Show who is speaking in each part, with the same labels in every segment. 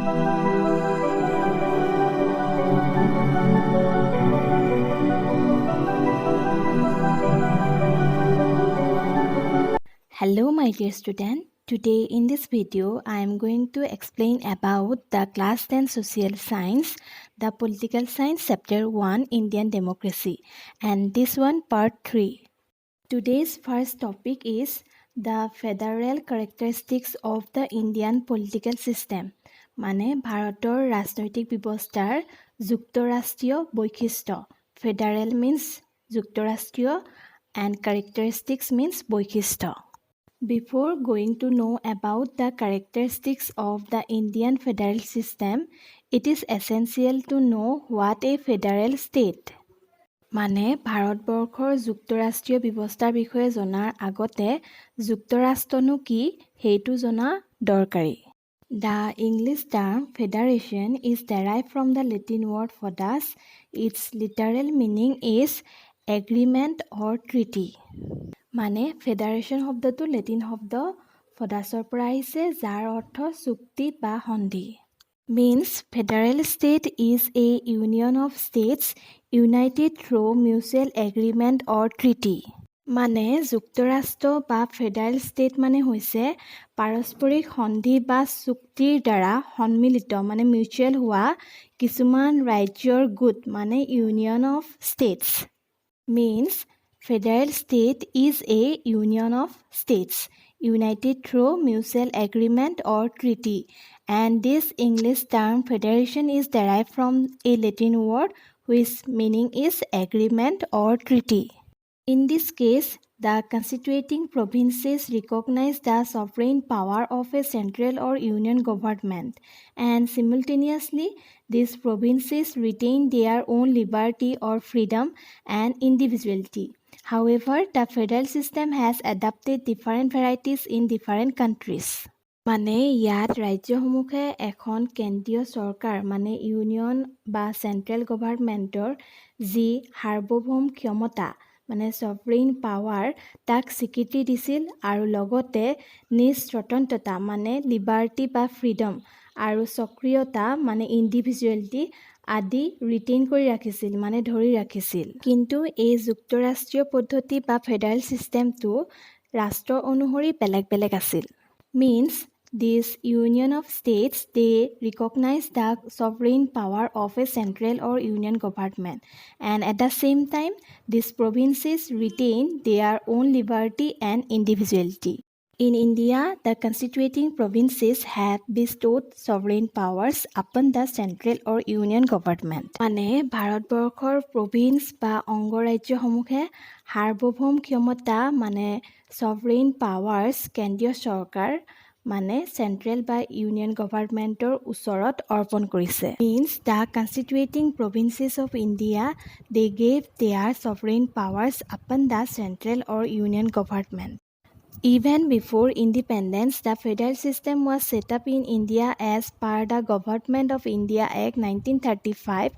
Speaker 1: Hello my dear student, today in this video I am going to explain about the class 10 social science, the political science chapter 1 Indian democracy, and this one part 3. Today's first topic is the federal characteristics of the Indian political system. মানে ভাৰতৰ ৰাজনৈতিক ব্যৱস্থাৰ যুক্তৰাষ্ট্ৰীয় বৈশিষ্ট্য. Federal means যুক্তৰাষ্ট্ৰীয় and characteristics means বৈশিষ্ট্য. Before going to know about the characteristics of the Indian federal system, it is essential to know what a federal state. মানে ভাৰতবৰ্ষৰ যুক্তৰাষ্ট্ৰীয় ব্যৱস্থাৰ বিষয়ে জনাৰ আগতে যুক্তৰাষ্ট্ৰনো কি সেইটো জনা দৰকাৰী। The English term federation is derived from the Latin word foedus. Its literal meaning is agreement or treaty. মানে ফেডাৰেশ্যন শব্দটো লেটিন শব্দ ফডাছৰ পৰা আহিছে যাৰ অৰ্থ চুক্তি বা সন্ধি। Means federal state is a union of states united through mutual agreement or treaty. মানে যুক্তৰাষ্ট্ৰ বা ফেডাৰেল ষ্টেট মানে হৈছে পাৰস্পৰিক সন্ধি বা চুক্তিৰ দ্বাৰা সন্মিলিত মানে মিউচুৱেল হোৱা কিছুমান ৰাজ্যৰ গোট মানে union of states. Means federal state is a union of states united through mutual agreement or treaty, and this English term federation is derived from a Latin word whose meaning is agreement or treaty. In this case, the constituting provinces recognize the sovereign power of a central or union government, and simultaneously these provinces retain their own liberty or freedom and individuality. However, the federal system has adopted different varieties in different countries. মানে ইয়াত ৰাজ্যসমূহে এখন কেন্দ্ৰীয় চৰকাৰ মানে union বা central গভৰ্ণমেণ্টৰ যি সাৰ্বভৌম ক্ষমতা মানে সভৰেইন পাৱাৰ তাক স্বীকৃতি দিছিল আৰু লগতে নিজ স্বতন্ত্ৰতা মানে লিবাৰ্টি বা ফ্ৰীডম আৰু সক্ৰিয়তা মানে ইণ্ডিভিজুৱেলিটি আদি ৰিটেইন কৰি ৰাখিছিল মানে ধৰি ৰাখিছিল। কিন্তু এই যুক্তৰাষ্ট্ৰীয় পদ্ধতি বা ফেডাৰেল চিষ্টেমটো ৰাষ্ট্ৰ অনুসৰি বেলেগ বেলেগ আছিল। Means this union of states, they recognize the sovereign power of a central or union government, and at the same time these provinces retain their own liberty and individuality. In India, the constituting provinces have bestowed sovereign powers upon the central or union government. মানে ভাৰতবৰ্ষৰ province বা অংগৰাজ্যসমূহে সাৰ্বভৌম ক্ষমতা মানে sovereign powers কেন্দ্ৰীয় চৰকাৰ মানে central বা ইউনিয়ন গভৰ্ণমেণ্টৰ ওচৰত অৰ্পণ কৰিছে। Means the constituting provinces of India, they gave their sovereign powers upon the central or union government. Even before independence, the federal system was set up in India as per the Government of India Act 1935,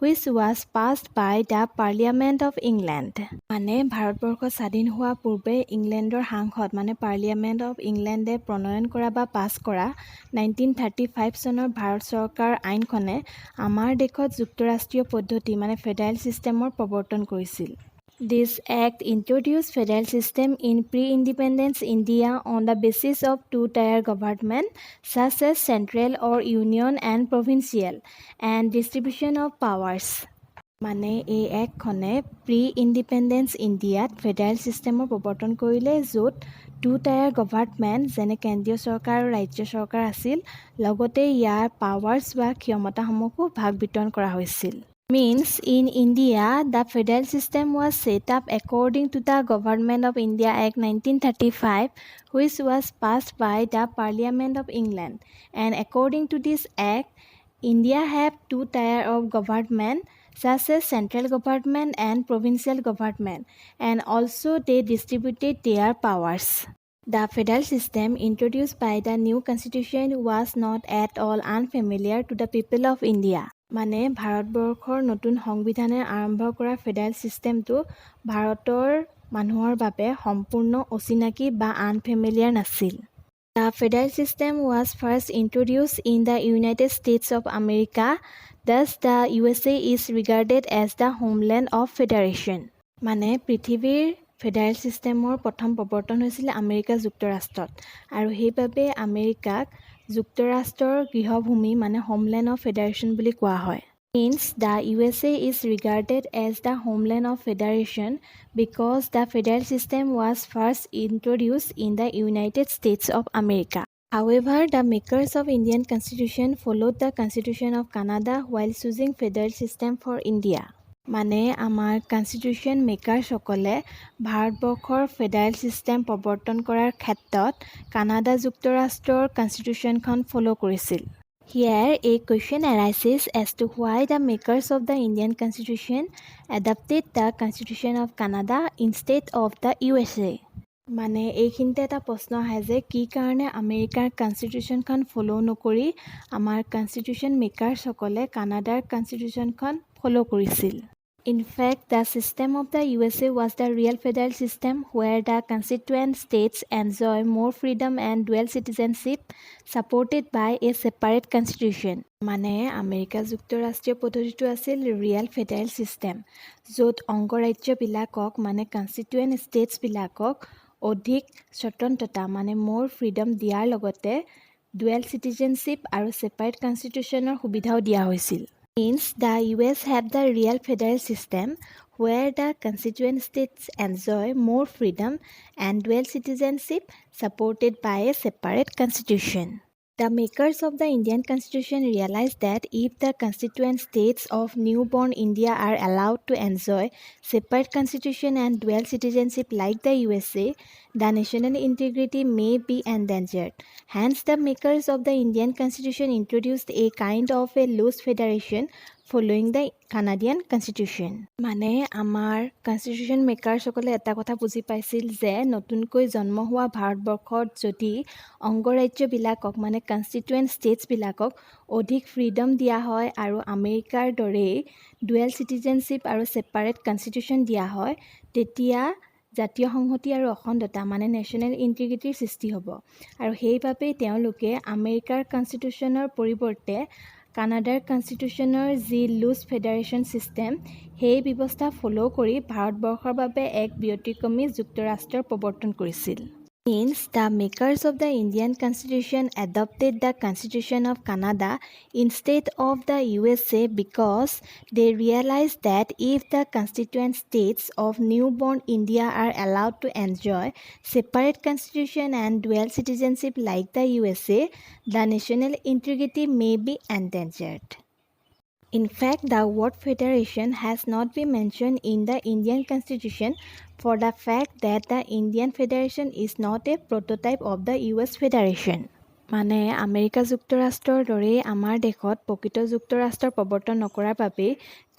Speaker 1: which was passed by the Parliament of England. মানে ভাৰতবৰ্ষ স্বাধীন হোৱা পূৰ্বে ইংলেণ্ডৰ সাংসদ মানে parliament of ইংলেণ্ডে প্ৰণয়ন কৰা বা পাছ কৰা 1935 চনৰ ভাৰত চৰকাৰ আইনখনে আমাৰ দেশত যুক্তৰাষ্ট্ৰীয় পদ্ধতি মানে ফেডাৰেল চিষ্টেমৰ প্ৰৱৰ্তন কৰিছিল। This act introduced federal system in pre-independence India on the basis of two-tier government such as central or union and provincial and distribution of powers. মানে এই এক্টখনে প্ৰি-ইণ্ডিপেণ্ডেন্স ইণ্ডিয়াত ফেডাৰেল চিষ্টেমৰ প্ৰৱৰ্তন কৰিলে য'ত two-tier government যেনে কেন্দ্ৰীয় চৰকাৰ আৰু ৰাজ্য চৰকাৰ আছিল লগতে ইয়াৰ পাৱাৰ্ছ বা ক্ষমতাসমূহো ভাগ বিতৰণ কৰা হৈছিল। Means in India, the federal system was set up according to the Government of India Act 1935, which was passed by the Parliament of England. And according to this act, India have two tiers of government such as central government and provincial government, and also they distributed their powers. The federal system introduced by the new constitution was not at all unfamiliar to the people of India. মানে ভাৰতবৰ্ষৰ নতুন সংবিধানে আৰম্ভ কৰা federal চিষ্টেমটো ভাৰতৰ মানুহৰ বাবে সম্পূৰ্ণ অচিনাকি বা আনফেমিলিয়াৰ নাছিল। The federal system was first introduced in the United States of America. Thus, the USA is regarded as the homeland of federation. মানে পৃথিৱীৰ ফেডাৰেল ছিষ্টেমৰ প্ৰথম প্ৰৱৰ্তন হৈছিল আমেৰিকা যুক্তৰাষ্ট্ৰত আৰু সেইবাবে আমেৰিকাক যুক্তৰাষ্ট্ৰৰ গৃহভূমি মানে হোমলেণ্ড অফ ফেডাৰেশ্যন বুলি কোৱা হয়। Means the USA is regarded as the homeland of federation because the federal system was first introduced in the United States of America. However, the makers of Indian Constitution followed the Constitution of Canada while choosing federal system for India. মানে আমাৰ constitution মেকাৰসকলে ভাৰতবৰ্ষৰ federal system প্ৰৱৰ্তন কৰাৰ ক্ষেত্ৰত Canada যুক্তৰাষ্ট্ৰৰ কনষ্টিটিউশ্যনখন follow' কৰিছিল। Here a question arises as to why the makers of the Indian Constitution adopted the Constitution of Canada instead of the USA. মানে এইখিনিতে এটা প্ৰশ্ন আহে যে কি কাৰণে আমেৰিকাৰ কনষ্টিটিউশ্যনখন ফ'ল' নকৰি আমাৰ কনষ্টিটিউশ্যন মেকাৰসকলে কানাডাৰ কনষ্টিটিউশ্যনখন ফ'ল' কৰিছিল। In fact, the system of the USA was the real federal system where the constituent states enjoy more freedom and dual citizenship supported by a separate constitution. মানে আমেৰিকা যুক্তৰাষ্ট্ৰীয় পদ্ধতিটো আছিল real federal system য'ত অংগৰাজ্যবিলাকক মানে constituent ষ্টেটছবিলাকক অধিক স্বতন্ত্ৰতা মানে মোৰ ফ্ৰীডম দিয়াৰ লগতে ডুৱেল চিটিজেনশ্বিপ আৰু ছেপাৰেট কনষ্টিটিউশ্যনৰ সুবিধাও দিয়া হৈছিল। Means the US have the real federal system where the constituent states enjoy more freedom and dual citizenship supported by a separate constitution. The makers of the Indian Constitution realized that if the constituent states of newborn India are allowed to enjoy separate constitution and dual citizenship like the USA, the national integrity may be endangered. Hence, the makers of the Indian Constitution introduced a kind of a loose federation following the Canadian Constitution. মানে আমাৰ constitution মেকাৰসকলে এটা কথা বুজি পাইছিল যে নতুনকৈ জন্ম হোৱা ভাৰতবৰ্ষত যদি অংগৰাজ্যবিলাকক মানে কনষ্টিটুৱেণ্ট ষ্টেটছবিলাকক অধিক ফ্ৰীডম দিয়া হয় আৰু আমেৰিকাৰ দৰেই ডুৱেল চিটিজেনশ্বিপ আৰু ছেপাৰেট কনষ্টিটিউশ্যন দিয়া হয় তেতিয়া জাতীয় সংহতি আৰু অখণ্ডতা মানে নেশ্যনেল ইণ্টিগ্ৰিটিৰ সৃষ্টি হ'ব আৰু সেইবাবেই তেওঁলোকে আমেৰিকাৰ কনষ্টিটিউশ্যনৰ পৰিৱৰ্তে কানাডাৰ কনষ্টিটিউশ্যনৰ যি লুজ ফেডাৰেশ্যন ছিষ্টেম সেই ব্যৱস্থা ফ'ল' কৰি ভাৰতবৰ্ষৰ বাবে এক ব্যতিক্ৰমী যুক্তৰাষ্ট্ৰৰ প্ৰৱৰ্তন কৰিছিল। Means the makers of the Indian Constitution adopted the Constitution of Canada instead of the USA because they realized that if the constituent states of newborn India are allowed to enjoy separate constitution and dual citizenship like the USA, the national integrity may be endangered. In fact, the word federation has not been mentioned in the Indian Constitution for the fact that the Indian Federation is not a prototype of the US Federation. মানে America যুক্তৰাষ্ট্ৰৰ দৰেই আমাৰ দেশত প্ৰকৃত যুক্তৰাষ্ট্ৰৰ প্ৰৱৰ্তন নকৰাৰ বাবে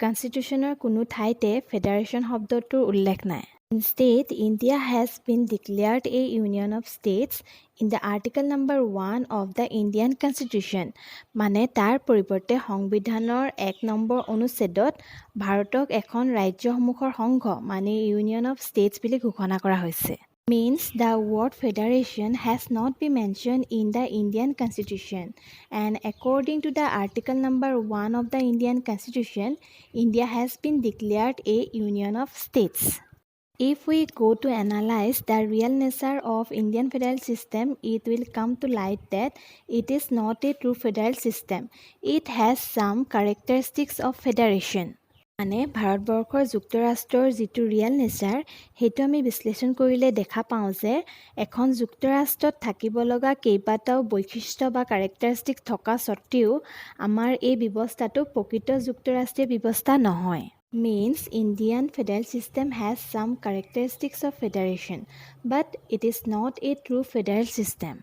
Speaker 1: কনষ্টিটিউশ্যনৰ কোনো ঠাইতে ফেডাৰেশ্যন শব্দটোৰ উল্লেখ নাই। Instead, India has been declared a union of states in the article number 1 of the Indian Constitution. মানে তাৰ পৰিৱৰ্তে সংবিধানৰ 1 নম্বৰ অনুচ্ছেদত ভাৰতক এখন ৰাজ্যসমূহৰ সংঘ মানে ইউনিয়ন অফ ষ্টেটছ বুলি ঘোষণা কৰা হৈছে। Means the word federation has not been mentioned in the Indian Constitution and according to the article number 1 of the Indian Constitution, India has been declared a union of states. If we go to analyze the real nature of Indian federal system, it will come to light that it is not a true federal system. It has some characteristics of federation. মানে ভাৰতবৰ্ষৰ যুক্তৰাষ্ট্ৰৰ যিটো real nature সেইটো আমি বিশ্লেষণ কৰিলে দেখা পাওঁ যে এখন যুক্তৰাষ্ট্ৰত থাকিব লগা কেইবাটাও বৈশিষ্ট্য বা কেৰেক্টাৰিষ্টিক থকা স্বত্তেও আমাৰ এই ব্যৱস্থাটো প্ৰকৃত যুক্তৰাষ্ট্ৰীয় ব্যৱস্থা নহয়। Means Indian federal system has some characteristics of federation, but it is not a true federal system.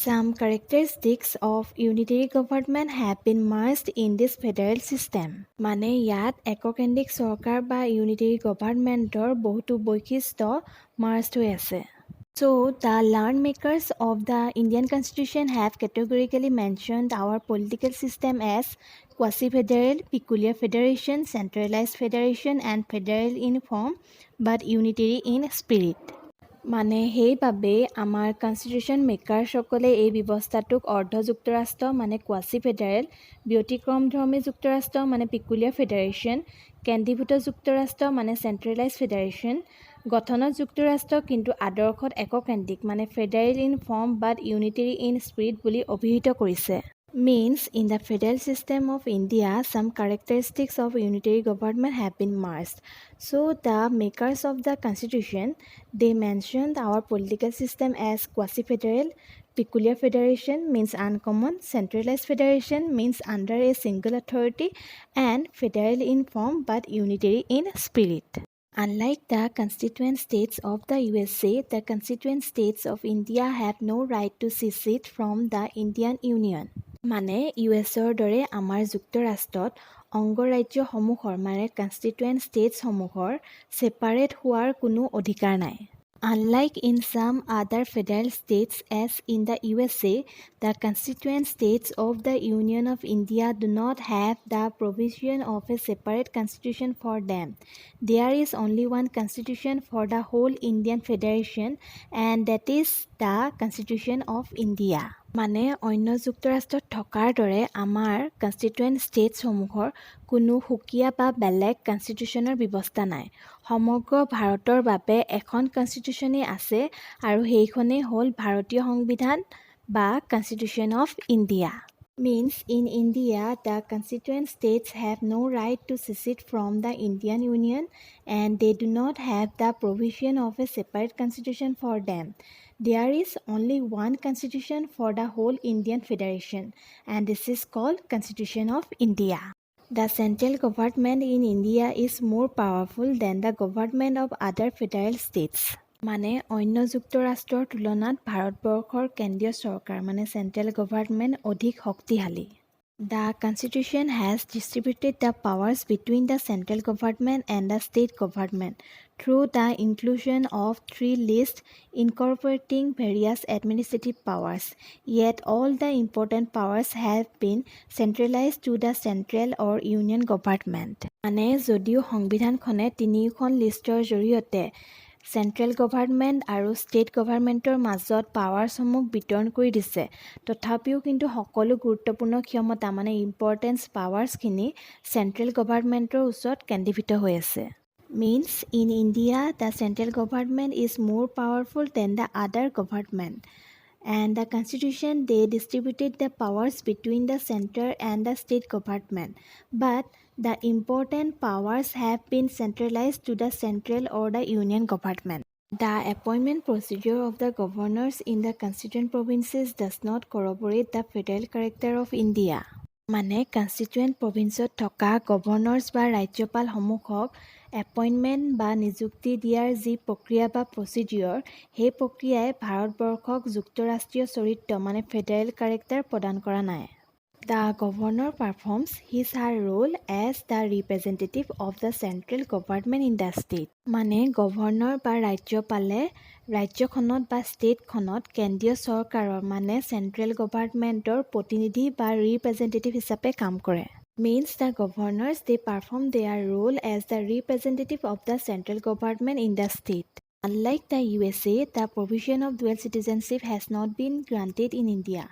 Speaker 1: Some characteristics of unitary government have been merged in this federal system. মানে ইয়াত এককেন্দ্ৰিক চৰকাৰ বা unitary governmentৰ বহুতো বৈশিষ্ট্য merged হৈ আছে। So, the learned makers of the Indian Constitution have categorically mentioned our political system as quasi-federal, peculiar federation, centralized federation, and federal in form, but unitary in spirit. মানে সেইবাবে আমাৰ কনষ্টিটিউশ্যন মেকাৰসকলে এই ব্যৱস্থাটোক অৰ্ধ যুক্তৰাষ্ট্ৰ মানে কোৱাচি ফেডাৰেল, ব্যতিক্ৰমধৰ্মী যুক্তৰাষ্ট্ৰ মানে পিকুলিয়াৰ ফেডাৰেশ্যন, কেন্দ্ৰীভূত যুক্তৰাষ্ট্ৰ মানে চেণ্ট্ৰেলাইজ ফেডাৰেশ্যন, গঠনত যুক্তৰাষ্ট্ৰ কিন্তু আদৰ্শত এককেন্দ্ৰিক মানে federal in form but unitary in spirit বুলি অভিহিত কৰিছে। Means in the federal system of India, some characteristics of unitary government have been merged. So the makers of the constitution, they mentioned our political system as quasi-federal, peculiar federation means uncommon, centralized federation means under a single authority, and federal in form but unitary in spirit. Unlike the constituent states of the USA, the constituent states of India have no right to secede from the Indian Union. মানে ইউএছৰ দৰে আমাৰ যুক্তৰাষ্ট্ৰত অংগৰাজ্যসমূহৰ মানে constituent ষ্টেটছসমূহৰ separate হোৱাৰ কোনো অধিকাৰ নাই। Unlike in some other federal states as in the USA, the constituent states of the Union of India do not have the provision of a separate constitution for them. There is only one constitution for the whole Indian Federation, and that is the Constitution of India. মানে অন্য যুক্তৰাষ্ট্ৰত থকাৰ দৰে আমাৰ constituent ষ্টেটছসমূহৰ কোনো সুকীয়া বা বেলেগ কনষ্টিটিউশ্যনৰ ব্যৱস্থা নাই। সমগ্ৰ ভাৰতৰ বাবে এখন কনষ্টিটিউশ্যনেই আছে আৰু সেইখনেই হ'ল ভাৰতীয় সংবিধান বা constitution of India. Means in India, the constituent states have no right to secede from the Indian Union, and they do not have the provision of a separate constitution for them. There is only one constitution for the whole Indian Federation, and this is called Constitution of India. The central government in India is more powerful than the government of other federal states. মানে অন্য যুক্তৰাষ্ট্ৰৰ তুলনাত ভাৰতবৰ্ষৰ কেন্দ্ৰীয় চৰকাৰ মানে central government অধিক শক্তিশালী। The Constitution has distributed the powers between the central government and the state government through the inclusion of 3 lists incorporating various administrative powers. Yet all the important powers have been centralized to the central or union government. মানে যদিও সংবিধানখনে 3খন লিষ্টৰ জৰিয়তে central government আৰু state গভৰ্ণমেণ্টৰ মাজত পাৱাৰসমূহ বিতৰণ কৰি দিছে, তথাপিও কিন্তু সকলো গুৰুত্বপূৰ্ণ ক্ষমতা মানে ইম্পৰ্টেঞ্চ পাৱাৰ্ছখিনি চেণ্ট্ৰেল গভৰ্ণমেণ্টৰ ওচৰত কেন্দ্ৰীভূত হৈ আছে। Means in India, the central government is more powerful than the other government. And the constitution, they distributed the powers between the center and the state government. But the important powers have been centralized to the central or the union government. The appointment procedure of the governors in the constituent provinces does not corroborate the federal character of India. মানে constituent প্ৰভিন্সত থকা গভৰ্ণৰ্ছ বা ৰাজ্যপালসমূহক appointment বা নিযুক্তি দিয়াৰ যি প্ৰক্ৰিয়া বা প্ৰচিডিঅ'ৰ, সেই প্ৰক্ৰিয়াই ভাৰতবৰ্ষক যুক্তৰাষ্ট্ৰীয় চৰিত্ৰ মানে ফেডাৰেল কাৰেক্টাৰ প্ৰদান কৰা নাই। The governor performs his her role as the representative of the central government in the state. মানে গভৰ্ণৰ বা ৰাজ্যপালে ৰাজ্যখনত বা ষ্টেটখনত কেন্দ্ৰীয় চৰকাৰৰ মানে চেণ্ট্ৰেল গভৰ্ণমেণ্টৰ প্ৰতিনিধি বা ৰিপ্ৰেজেণ্টেটিভ হিচাপে কাম কৰে। Means the governors, they perform their role as the representative of the central government in the state. Unlike the USA, the provision of dual citizenship has not been granted in India.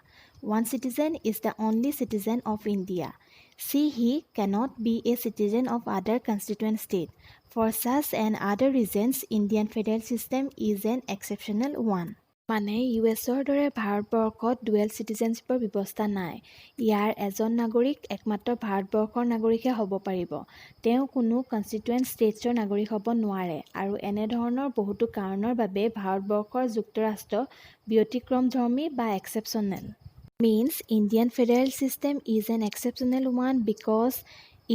Speaker 1: One citizen is the only citizen of India. He cannot be a citizen of other constituent state. For such and other reasons, Indian federal system is an exceptional one. মানে ইউএছৰ দৰে ভাৰতবৰ্ষত dual চিটিজেনশ্বিপৰ ব্যৱস্থা নাই। ইয়াৰ এজন নাগৰিক একমাত্ৰ ভাৰতবৰ্ষৰ নাগৰিকহে হ'ব পাৰিব। তেওঁ কোনো কনষ্টিটুৱেণ্ট ষ্টেটছৰ নাগৰিক হ'ব নোৱাৰে আৰু এনেধৰণৰ বহুতো কাৰণৰ বাবে ভাৰতবৰ্ষৰ যুক্তৰাষ্ট্ৰ ব্যতিক্ৰমধৰ্মী বা exceptional. Means Indian federal system is an exceptional one because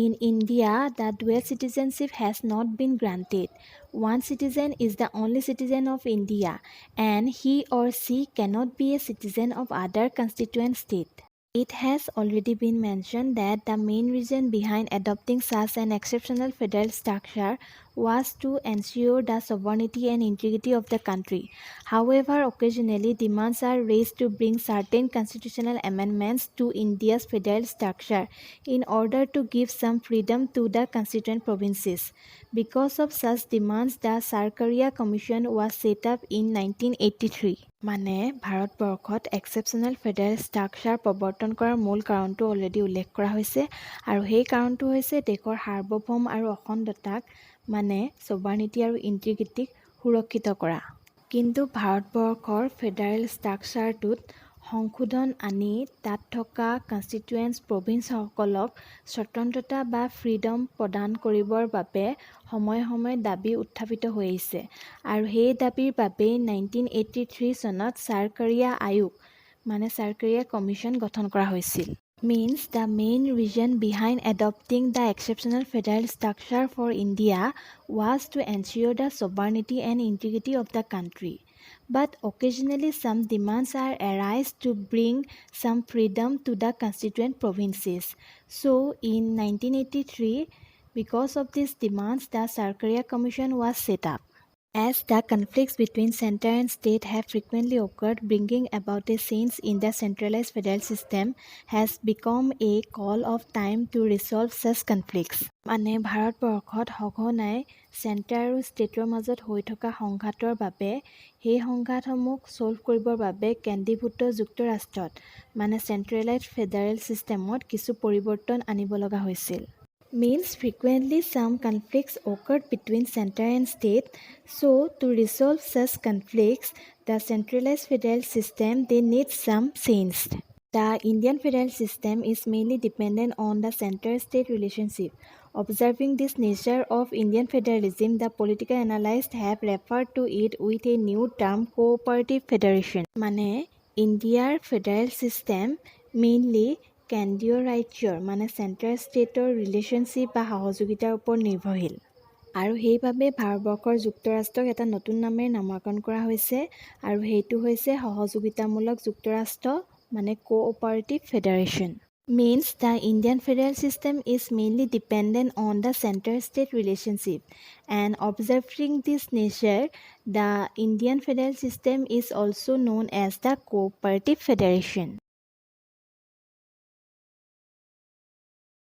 Speaker 1: in India, the dual citizenship has not been granted. One citizen is the only citizen of India, and he or she cannot be a citizen of other constituent state. It has already been mentioned that the main reason behind adopting such an exceptional federal structure was to ensure the sovereignty and integrity of the country. However, occasionally demands are raised to bring certain constitutional amendments to India's federal structure in order to give some freedom to the constituent provinces. Because of such demands, the Sarkaria Commission was set up in 1983. মানে ভাৰতবৰ্ষত exceptional federal structure প্ৰৱৰ্তন কৰাৰ মূল কাৰণটো already উল্লেখ কৰা হৈছে আৰু সেই কাৰণটো হৈছে দেশৰ সাৰ্বভৌম আৰু অখণ্ডতাক মানে ছভাৰ্নিটি আৰু ইণ্টিগ্ৰিটিক সুৰক্ষিত কৰা। কিন্তু ভাৰতবৰ্ষৰ ফেডাৰেল ষ্ট্ৰাকচাৰটোত সংশোধন আনি তাত থকা কনষ্টিটুৱেণ্টছ প্ৰভিন্সসকলক স্বতন্ত্ৰতা বা ফ্ৰীডম প্ৰদান কৰিবৰ বাবে সময়ে সময়ে দাবী উত্থাপিত হৈ আহিছে আৰু সেই দাবীৰ বাবেই 1983 চনত চাৰকাৰীয়া আয়োগ মানে চাৰকাৰীয়া কমিশ্যন গঠন কৰা হৈছিল। Means the main reason behind adopting the exceptional federal structure for India was to ensure the sovereignty and integrity of the country. But occasionally some demands are arise to bring some freedom to the constituent provinces. So in 1983, because of these demands, the Sarkaria Commission was set up. As the conflicts between center and state have frequently occurred, bringing about a change in the centralized federal system has become a call of time to resolve such conflicts. মানে ভাৰতবৰ্ষত সঘনাই centre আৰু ষ্টেটৰ মাজত হৈ থকা সংঘাতৰ বাবে সেই সংঘাতসমূহ ছল্ভ কৰিবৰ বাবে কেন্দ্ৰীভূত যুক্তৰাষ্ট্ৰত মানে চেণ্ট্ৰেলাইজড ফেডাৰেল ছিষ্টেমত কিছু পৰিৱৰ্তন আনিব লগা হৈছিল। Means frequently some conflicts occurred between center and state, so to resolve such conflicts, the centralized federal system they need some change. The Indian federal system is mainly dependent on the center-state relationship. Observing this nature of Indian federalism, the political analysts have referred to it with a new term cooperative federation. মানে India's federal system mainly কেন্দ্ৰীয় ৰাজ্যৰ মানে central ষ্টেটৰ relationship বা সহযোগিতাৰ ওপৰত নিৰ্ভৰশীল আৰু সেইবাবে ভাৰতবৰ্ষৰ যুক্তৰাষ্ট্ৰক এটা নতুন নামেৰে নামাকৰণ কৰা হৈছে আৰু সেইটো হৈছে সহযোগিতামূলক যুক্তৰাষ্ট্ৰ মানে cooperative federation. Means the Indian federal system is mainly dependent on the center-state relationship, and observing this nature, the Indian federal system is also known as the cooperative federation.